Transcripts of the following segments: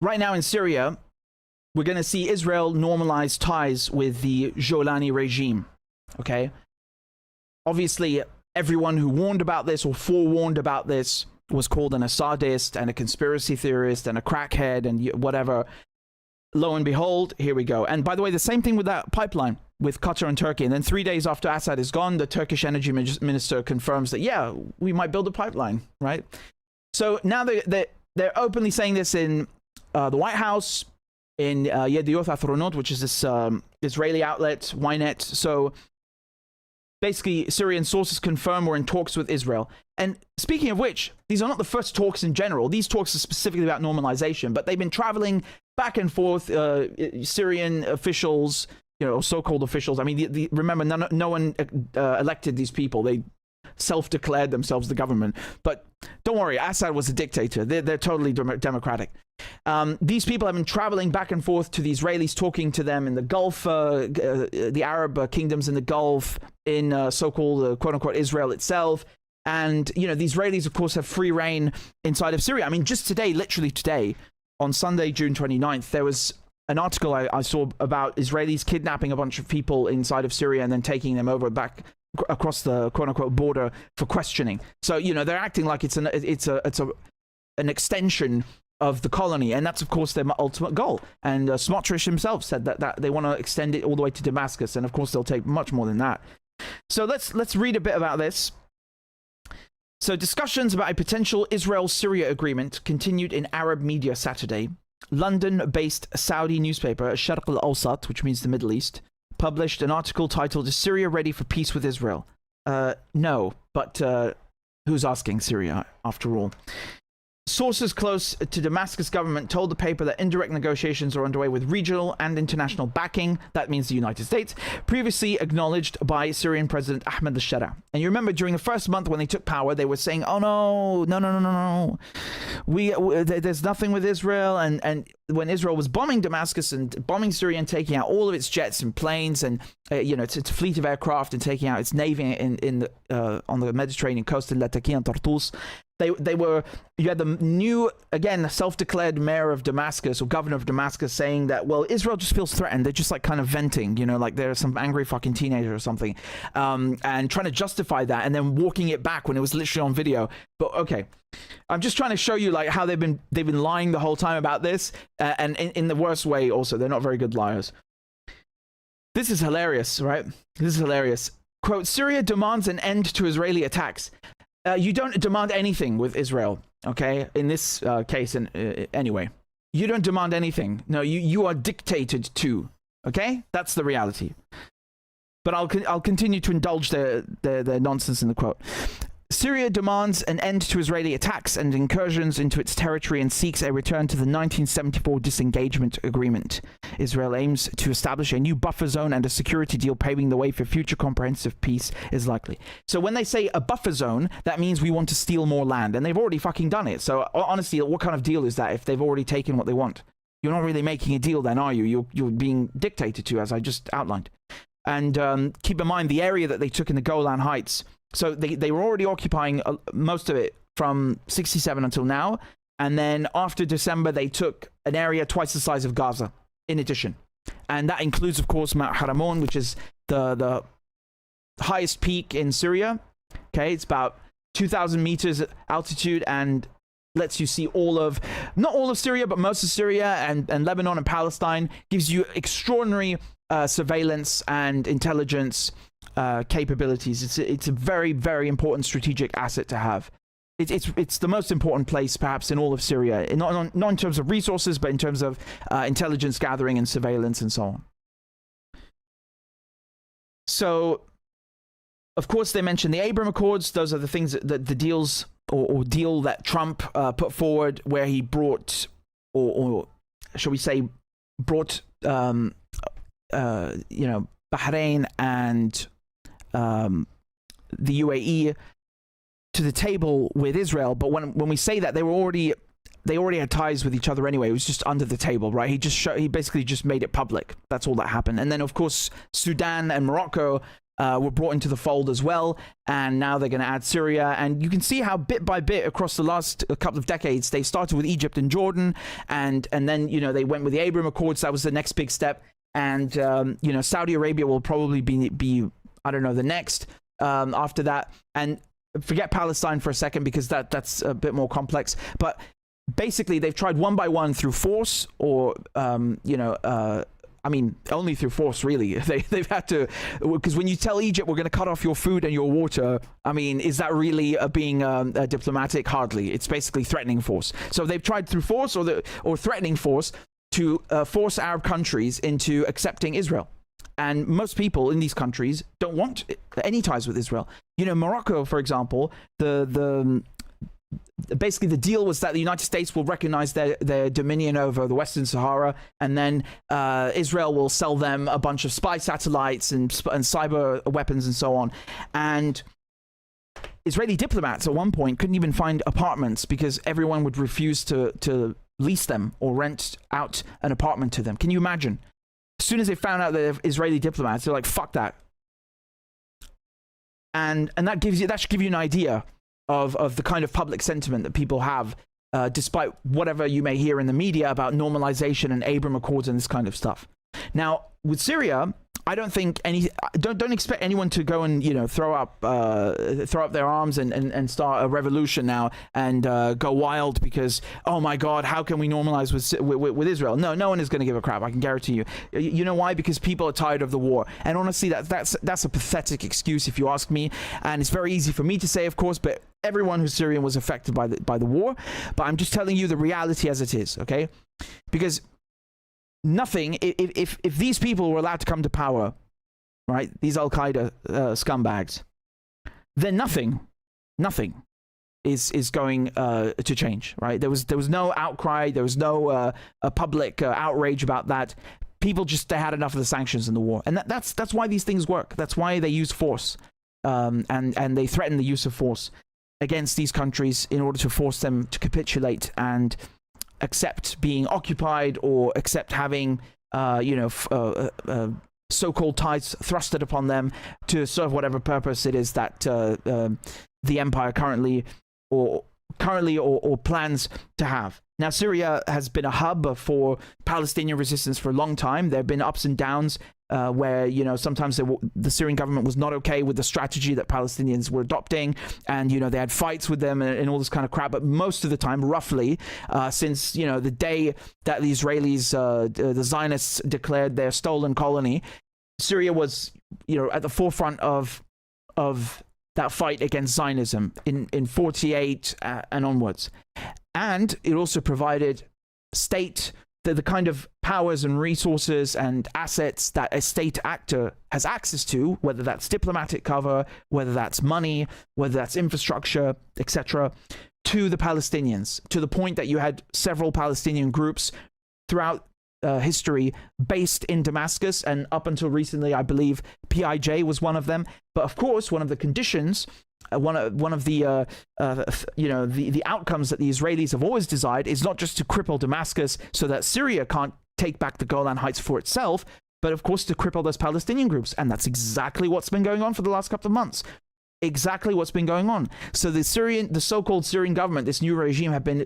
right now in Syria, we're going to see Israel normalize ties with the Jolani regime. Okay? Obviously, everyone who warned about this or forewarned about this was called an Assadist and a conspiracy theorist and a crackhead and whatever. Lo and behold, here we go. And by the way, the same thing with that pipeline with Qatar and Turkey. And then 3 days after Assad is gone, the Turkish energy minister confirms that, yeah, we might build a pipeline, right? So now they're openly saying this in the White House, in Yedioth Ahronot, which is this Israeli outlet, Ynet. So basically, Syrian sources confirm we're in talks with Israel. And speaking of which, these are not the first talks in general. These talks are specifically about normalization, but they've been traveling back and forth. Syrian officials, or so-called officials. I mean, remember, no one elected these people. They self-declared themselves the government. But don't worry, Assad was a dictator. They're totally democratic. These people have been traveling back and forth to the Israelis, talking to them in the Gulf, the Arab kingdoms in the Gulf, in so-called quote-unquote Israel itself. And, the Israelis, of course, have free reign inside of Syria. I mean, just today, literally today, on Sunday, June 29th, there was an article I saw about Israelis kidnapping a bunch of people inside of Syria and then taking them over back across the quote-unquote border for questioning. So, they're acting like it's an extension of the colony, and that's of course their ultimate goal. And Smotrich himself said that they want to extend it all the way to Damascus, and of course they'll take much more than that. So let's read a bit about this. So discussions about a potential Israel-Syria agreement continued in Arab media Saturday. London-based Saudi newspaper Sharq al-Awsat, which means the Middle East, published an article titled "Is Syria ready for peace with Israel?" No, but who's asking Syria after all? Sources close to Damascus government told the paper that indirect negotiations are underway with regional and international backing. That means the United States, previously acknowledged by Syrian President Ahmed al-Shara. And you remember during the first month when they took power, they were saying, oh no, there's nothing with Israel. And when Israel was bombing Damascus and bombing Syria and taking out all of its jets and planes and its fleet of aircraft and taking out its navy on the Mediterranean coast in Latakia and Tartus, you had the new, again, self-declared mayor of Damascus or governor of Damascus saying that, well, Israel just feels threatened. They're just like kind of venting, like they're some angry fucking teenager or something, and trying to justify that and then walking it back when it was literally on video. But okay, I'm just trying to show you like how they've been lying the whole time about this, and in the worst way also. They're not very good liars. This is hilarious, right? This is hilarious. Quote, Syria demands an end to Israeli attacks. You don't demand anything with Israel, okay? In this case, anyway. You don't demand anything. No, you are dictated to, okay? That's the reality. But I'll continue to indulge the nonsense in the quote. Syria demands an end to Israeli attacks and incursions into its territory and seeks a return to the 1974 disengagement agreement. Israel aims to establish a new buffer zone and a security deal paving the way for future comprehensive peace is likely. So when they say a buffer zone, that means we want to steal more land, and they've already fucking done it. So honestly, what kind of deal is that if they've already taken what they want? You're not really making a deal then, are you? You're being dictated to, as I just outlined. And keep in mind the area that they took in the Golan Heights. So they were already occupying most of it from 67 until now. And then after December, they took an area twice the size of Gaza in addition. And that includes, of course, Mount Haramon, which is the highest peak in Syria. Okay, it's about 2,000 meters altitude and lets you see not all of Syria, but most of Syria and Lebanon and Palestine. Gives you extraordinary surveillance and intelligence capabilities. It's a very, very important strategic asset to have. It's the most important place perhaps in all of Syria, not in terms of resources, but in terms of intelligence gathering and surveillance and so on. So, of course, they mentioned the Abraham Accords. Those are the things that the deals or deal that Trump put forward, where he brought, or shall we say, brought, Bahrain and the UAE to the table with Israel. But when we say that, they already had ties with each other anyway. It was just under the table, right? He basically just made it public. That's all that happened. And then of course Sudan and Morocco were brought into the fold as well, and now they're going to add Syria. And you can see how bit by bit across the last couple of decades, they started with Egypt and Jordan, and then they went with the Abraham Accords. That was the next big step, and Saudi Arabia will probably be I don't know, the next after that. And forget Palestine for a second, because that's a bit more complex, but basically they've tried one by one through force, or only through force, really. They've had to, because when you tell Egypt, we're going to cut off your food and your water, I mean, is that really being diplomatic? Hardly. It's basically threatening force. So they've tried through force or threatening force to force Arab countries into accepting Israel. And most people in these countries don't want any ties with Israel. Morocco, for example, basically the deal was that the United States will recognize their dominion over the Western Sahara, and then Israel will sell them a bunch of spy satellites and cyber weapons and so on. And Israeli diplomats at one point couldn't even find apartments because everyone would refuse to lease them or rent out an apartment to them. Can you imagine? As soon as they found out that they're Israeli diplomats, they're like, fuck that. And that should give you an idea of the kind of public sentiment that people have, despite whatever you may hear in the media about normalization and Abraham Accords and this kind of stuff. Now, with Syria, I don't think don't expect anyone to go and throw up their arms and start a revolution now and go wild because, oh my God, how can we normalize with Israel? No one is going to give a crap. I can guarantee you. You know why? Because people are tired of the war. And honestly, that's a pathetic excuse if you ask me. And it's very easy for me to say, of course, but everyone who's Syrian was affected by the war. But I'm just telling you the reality as it is, okay? Because nothing, if these people were allowed to come to power, right, these Al-Qaeda scumbags, then nothing is going to change, right? There was no outcry, there was no public outrage about that. People they had enough of the sanctions and the war, and that's why these things work. That's why they use force, and they threaten the use of force against these countries in order to force them to capitulate and accept being occupied, or accept having so-called ties thrusted upon them to serve whatever purpose it is that the empire currently or plans to have. Now, Syria has been a hub for Palestinian resistance for a long time. There have been ups and downs where, sometimes the Syrian government was not okay with the strategy that Palestinians were adopting, and, they had fights with them and all this kind of crap. But most of the time, roughly, since, the day that the Israelis, the Zionists declared their stolen colony, Syria was, at the forefront of that fight against Zionism in 48 and onwards. And it also provided the kind of powers and resources and assets that a state actor has access to, whether that's diplomatic cover, whether that's money, whether that's infrastructure, etc., to the Palestinians, to the point that you had several Palestinian groups throughout history based in Damascus, and up until recently, I believe PIJ was one of them. But of course, one of the conditions, one of the the outcomes that the Israelis have always desired is not just to cripple Damascus so that Syria can't take back the Golan Heights for itself, but of course to cripple those Palestinian groups. And that's exactly what's been going on for the last couple of months. Exactly what's been going on. So the so-called Syrian government, this new regime, have been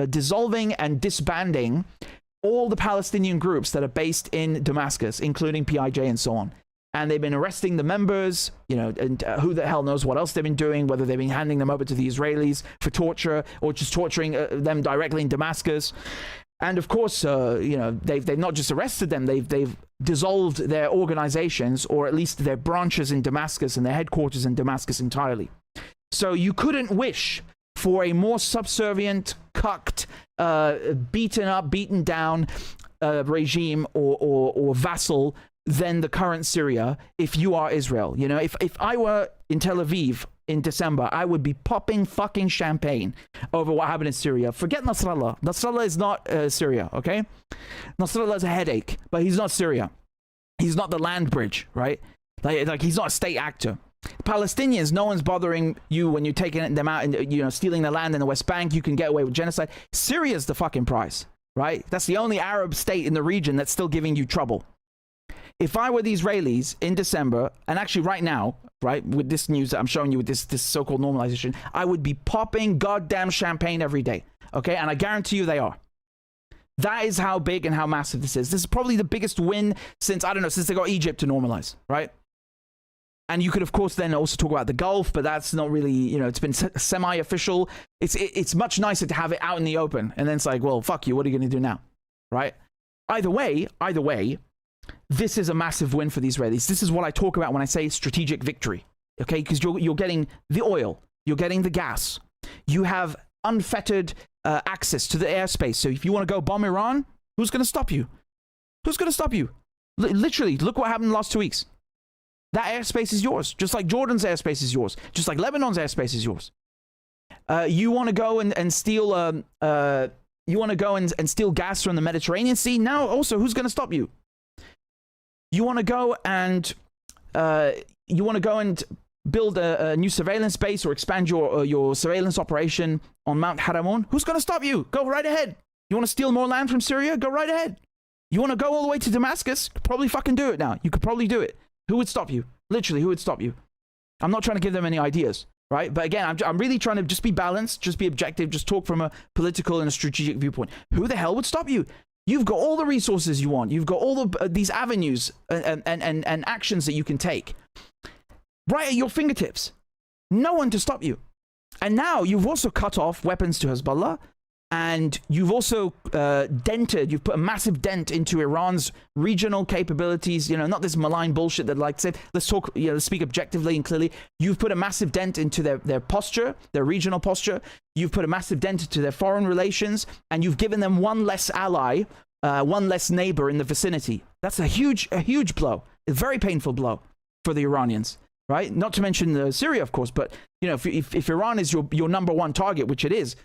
dissolving and disbanding all the Palestinian groups that are based in Damascus, including PIJ and so on. And they've been arresting the members, and who the hell knows what else they've been doing, whether they've been handing them over to the Israelis for torture or just torturing them directly in Damascus. And of course, they've not just arrested them, they've dissolved their organizations, or at least their branches in Damascus and their headquarters in Damascus entirely. So you couldn't wish for a more subservient, cucked, beaten down regime or vassal than the current Syria if you are Israel. If I were in Tel Aviv in December, I would be popping fucking champagne over what happened in Syria. Forget Nasrallah. Nasrallah is not Syria, okay? Nasrallah is a headache, but he's not Syria. He's not the land bridge, right? Like he's not a state actor. Palestinians, no one's bothering you when you're taking them out and stealing the land in the West Bank. You can get away with genocide. Syria's the fucking prize, right? That's the only Arab state in the region that's still giving you trouble. If I were the Israelis in December, and actually right now, right, with this news that I'm showing you with this so-called normalization, I would be popping goddamn champagne every day, okay? And I guarantee you they are. That is how big and how massive this is. This is probably the biggest win since, I don't know, since they got Egypt to normalize, right? And you could, of course, then also talk about the Gulf, but that's not really, you know, it's been semi-official. It's much nicer to have it out in the open. And then it's like, well, fuck you, what are you going to do now, right? Either way, this is a massive win for the Israelis. This is what I talk about when I say strategic victory, okay? Because you're getting the oil, you're getting the gas, you have unfettered access to the airspace. So if you want to go bomb Iran, who's going to stop you? Who's going to stop you? Literally, look what happened in the last 2 weeks. That airspace is yours, just like Jordan's airspace is yours, just like Lebanon's airspace is yours. You want to go and steal you want to go and steal gas from the Mediterranean Sea? Now also, who's going to stop you? You want to go and build a new surveillance base or expand your surveillance operation on Mount Haramoun? Who's going to stop you? Go right ahead. You want to steal more land from Syria? Go right ahead. You want to go all the way to Damascus? Probably fucking do it now. You could probably do it. Who would stop you? Literally, who would stop you? I'm not trying to give them any ideas, right? But again, I'm really trying to just be balanced, just be objective, just talk from a political and a strategic viewpoint. Who the hell would stop you? You've got all the resources you want. You've got all these avenues and actions that you can take right at your fingertips. No one to stop you. And now you've also cut off weapons to Hezbollah, and you've also you've put a massive dent into Iran's regional capabilities, you know, not this malign bullshit that like said, let's talk, you know, let's speak objectively and clearly. You've put a massive dent into their posture, their regional posture. You've put a massive dent into their foreign relations, and you've given them one less ally, one less neighbor in the vicinity. That's a huge blow, a very painful blow for the Iranians, right? Not to mention Syria, of course, but you know, if Iran is your number one target, which it is,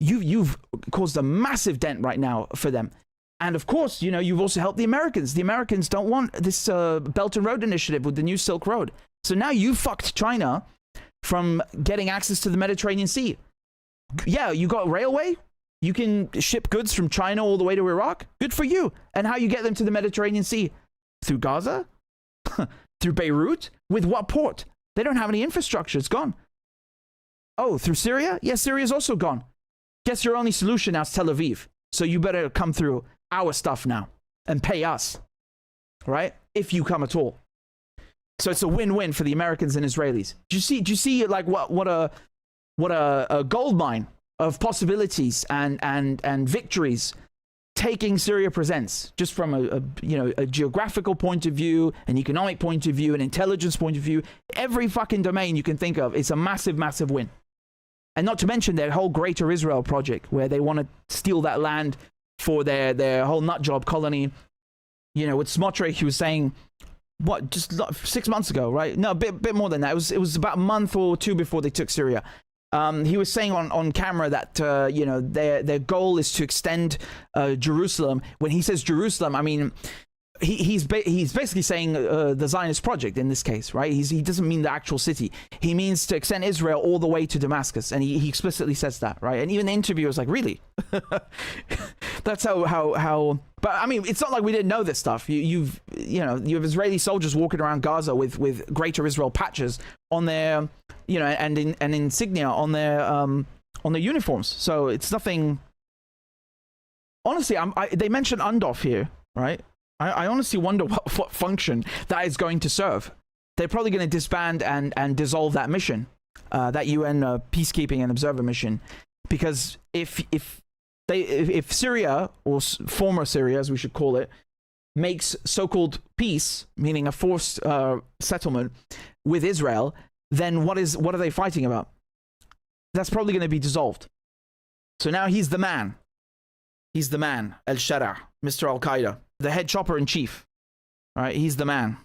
you've caused a massive dent right now for them. And of course, you know, you've also helped the Americans. The Americans don't want this Belt and Road initiative with the new Silk Road. So now you fucked China from getting access to the Mediterranean Sea. Yeah, you got railway. You can ship goods from China all the way to Iraq. Good for you. And how you get them to the Mediterranean Sea? Through Gaza? Through Beirut? With what port? They don't have any infrastructure. It's gone. Oh, through Syria? Yeah, Syria's also gone. Guess your only solution now is Tel Aviv. So you better come through our stuff now and pay us, right? If you come at all. So it's a win-win for the Americans and Israelis. Do you see like what a gold mine of possibilities and victories taking Syria presents, just from a geographical point of view, an economic point of view, an intelligence point of view. Every fucking domain you can think of, it's a massive win. And not to mention their whole Greater Israel project, where they want to steal that land for their whole nutjob colony. You know, with Smotrich, he was saying, what, just 6 months ago, right? No, a bit more than that. It was about a month or two before they took Syria. He was saying on camera that, you know, their goal is to extend Jerusalem. When he says Jerusalem, I mean, he's basically saying the Zionist project in this case, right? He doesn't mean the actual city. He means to extend Israel all the way to Damascus, and he explicitly says that, right? And even the interviewer was like, really? That's how. But I mean, it's not like we didn't know this stuff. You have Israeli soldiers walking around Gaza with Greater Israel patches on their, you know, and insignia on their uniforms. So it's nothing. Honestly, they mentioned UNDOF here, right? I honestly wonder what function that is going to serve. They're probably going to disband and dissolve that mission, that UN peacekeeping and observer mission, because if Syria, or former Syria as we should call it, makes so-called peace, meaning a forced settlement with Israel, then what are they fighting about? That's probably going to be dissolved. So now he's the man. He's the man, El Shara, Mr. Al Qaeda, the head chopper in chief. All right, he's the man.